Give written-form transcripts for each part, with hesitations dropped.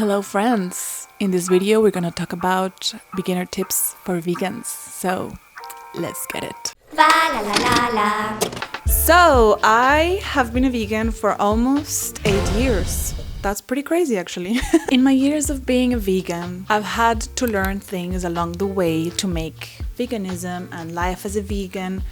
Hello friends! In this video we're gonna talk about beginner tips for vegans. So let's get it. Valalalala. So I have been a vegan for almost 8 years. That's pretty crazy actually. In my years of being a vegan, I've had to learn things along the way to make veganism and life as a vegan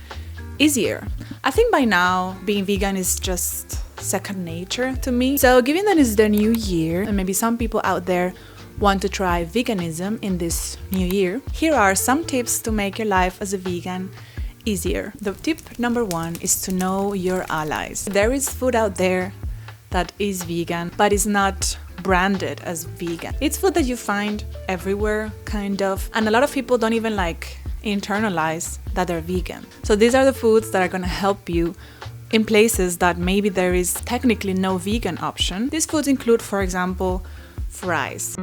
easier. I think by now being vegan is just second nature to me. So given that it's the new year and maybe some people out there want to try veganism in this new year, here are some tips to make your life as a vegan easier. The tip number 1 is to know your allies. There is food out there that is vegan but is not branded as vegan. It's food that you find everywhere kind of, and a lot of people don't even internalize that they're vegan. So these are the foods that are going to help you in places that maybe there is technically no vegan option. These foods include, for example, fries.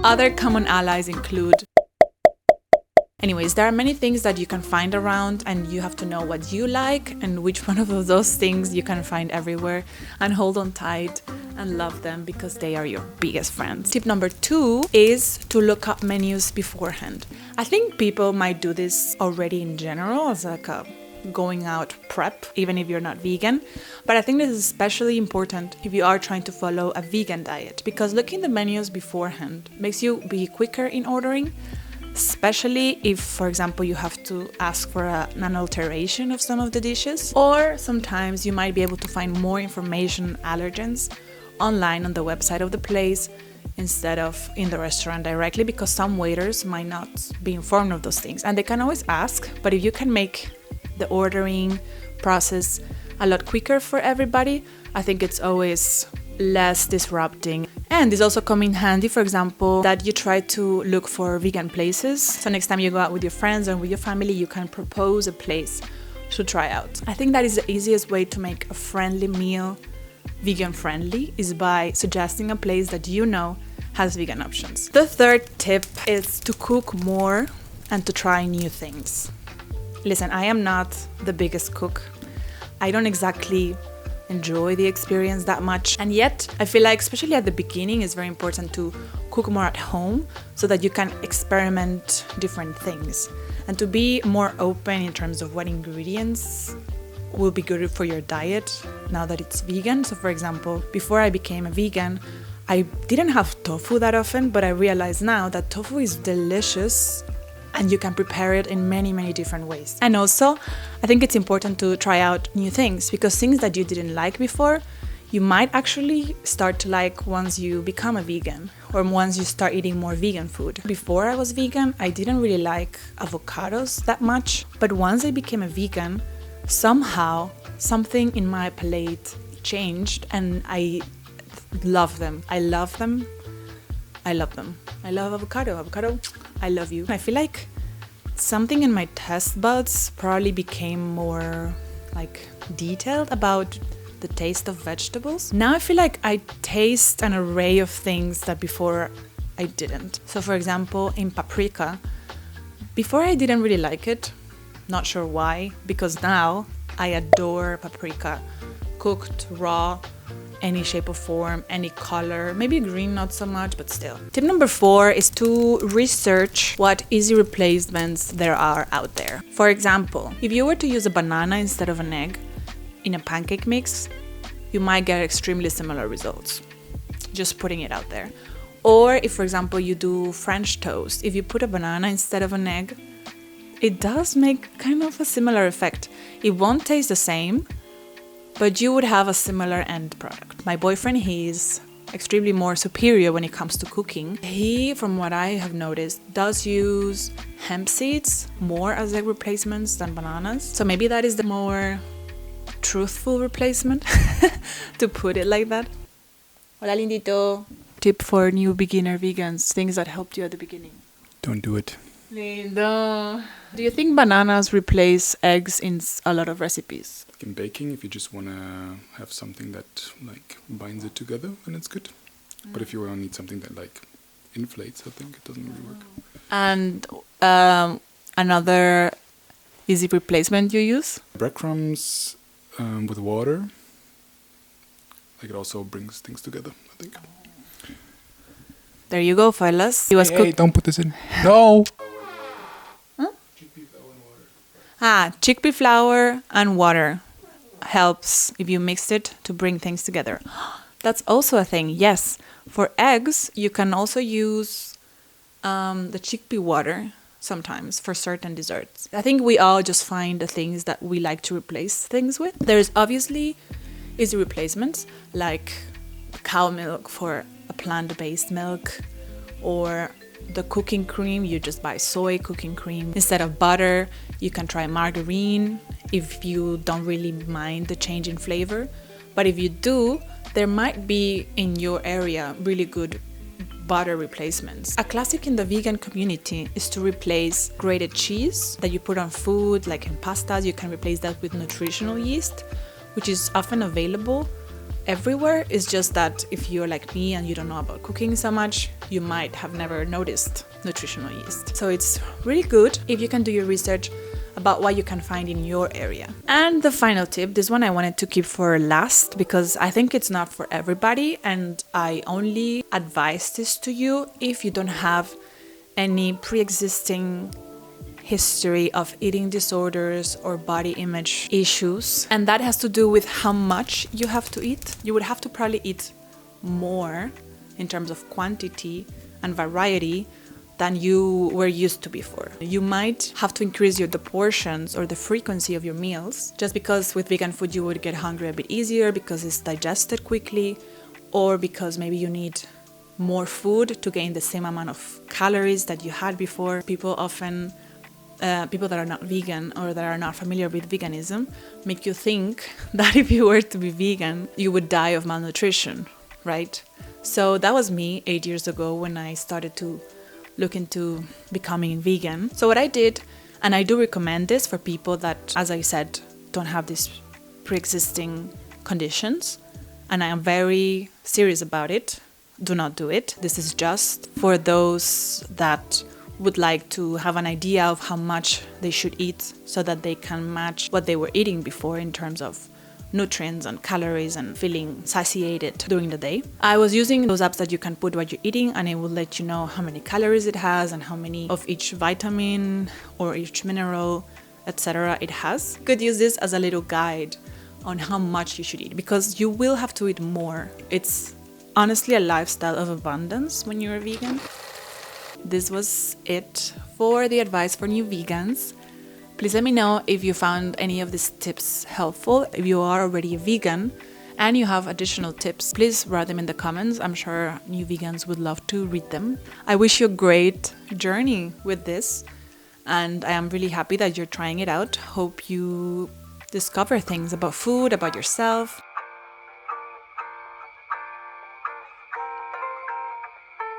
Other common allies include... Anyways, there are many things that you can find around and you have to know what you like and which one of those things you can find everywhere, and hold on tight and love them because they are your biggest friends. Tip number 2 is to look up menus beforehand. I think people might do this already in general as like a going out prep, even if you're not vegan. But I think this is especially important if you are trying to follow a vegan diet, because looking the menus beforehand makes you be quicker in ordering, especially if, for example, you have to ask for an alteration of some of the dishes, or sometimes you might be able to find more information, allergens, online on the website of the place instead of in the restaurant directly, because some waiters might not be informed of those things and they can always ask. But if you can make the ordering process a lot quicker for everybody, I think it's always less disrupting. And this also come in handy, for example, that you try to look for vegan places. So next time you go out with your friends or with your family, you can propose a place to try out. I think that is the easiest way to make a friendly meal vegan friendly, is by suggesting a place that you know has vegan options. The third tip is to cook more and to try new things. Listen, I am not the biggest cook. I don't exactly enjoy the experience that much, and yet I feel like especially at the beginning it's very important to cook more at home so that you can experiment different things and to be more open in terms of what ingredients will be good for your diet now that it's vegan. So for example, before I became a vegan, I didn't have tofu that often, but I realize now that tofu is delicious and you can prepare it in many different ways. And also, I think it's important to try out new things, because things that you didn't like before, you might actually start to like once you become a vegan or once you start eating more vegan food. Before I was vegan, I didn't really like avocados that much, but once I became a vegan, somehow something in my plate changed and I love them. I love them. I love them. I love avocado. Avocado, I love you. I feel like something in my taste buds probably became more detailed about the taste of vegetables. Now I feel like I taste an array of things that before I didn't. So for example, in paprika, before I didn't really like it. Not sure why, because now I adore paprika, cooked, raw, any shape or form, any color, maybe green not so much, but still. Tip number 4 is to research what easy replacements there are out there. For example, if you were to use a banana instead of an egg in a pancake mix, you might get extremely similar results. Just putting it out there. Or if, for example, you do French toast, if you put a banana instead of an egg, it does make kind of a similar effect. It won't taste the same, but you would have a similar end product. My boyfriend, he's extremely more superior when it comes to cooking. He, from what I have noticed, does use hemp seeds more as egg replacements than bananas. So maybe that is the more truthful replacement, to put it like that. Hola, lindito. Tip for new beginner vegans, things that helped you at the beginning. Don't do it. Lindo. Do you think bananas replace eggs in a lot of recipes? In baking, if you just want to have something that binds it together, then it's good. But if you want to need something that inflates. I think it doesn't really work. And another easy replacement you use? Breadcrumbs with water. Like it also brings things together, I think. There you go, fellas. He was Hey, don't put this in. No! Chickpea flour and water helps if you mix it to bring things together. That's also a thing, yes. For eggs, you can also use the chickpea water sometimes for certain desserts. I think we all just find the things that we like to replace things with. There's obviously easy replacements like cow milk for a plant-based milk, or the cooking cream, you just buy soy cooking cream. Instead of butter, you can try margarine if you don't really mind the change in flavor. But if you do, there might be in your area really good butter replacements. A classic in the vegan community is to replace grated cheese that you put on food, like in pastas. You can replace that with nutritional yeast, which is often available everywhere. It's just that if you're like me and you don't know about cooking so much, you might have never noticed nutritional yeast. So it's really good if you can do your research about what you can find in your area. And the final tip, this one I wanted to keep for last because I think it's not for everybody, and I only advise this to you if you don't have any pre-existing history of eating disorders or body image issues. And that has to do with how much you have to eat. You would have to probably eat more in terms of quantity and variety than you were used to before. You might have to increase the portions or the frequency of your meals, just because with vegan food you would get hungry a bit easier because it's digested quickly, or because maybe you need more food to gain the same amount of calories that you had before. People that are not vegan or that are not familiar with veganism make you think that if you were to be vegan, you would die of malnutrition, right? So that was me 8 years ago when I started to look into becoming vegan. So what I did, and I do recommend this for people that, as I said, don't have these pre-existing conditions, and I am very serious about it. Do not do it. This is just for those that would like to have an idea of how much they should eat so that they can match what they were eating before in terms of nutrients and calories and feeling satiated during the day. I was using those apps that you can put what you're eating, and it will let you know how many calories it has and how many of each vitamin or each mineral, etc. it has. You could use this as a little guide on how much you should eat, because you will have to eat more. It's honestly a lifestyle of abundance when you're a vegan. This was it for the advice for new vegans. Please let me know if you found any of these tips helpful. If you are already a vegan and you have additional tips, please write them in the comments. I'm sure new vegans would love to read them. I wish you a great journey with this, and I am really happy that you're trying it out. Hope you discover things about food, about yourself.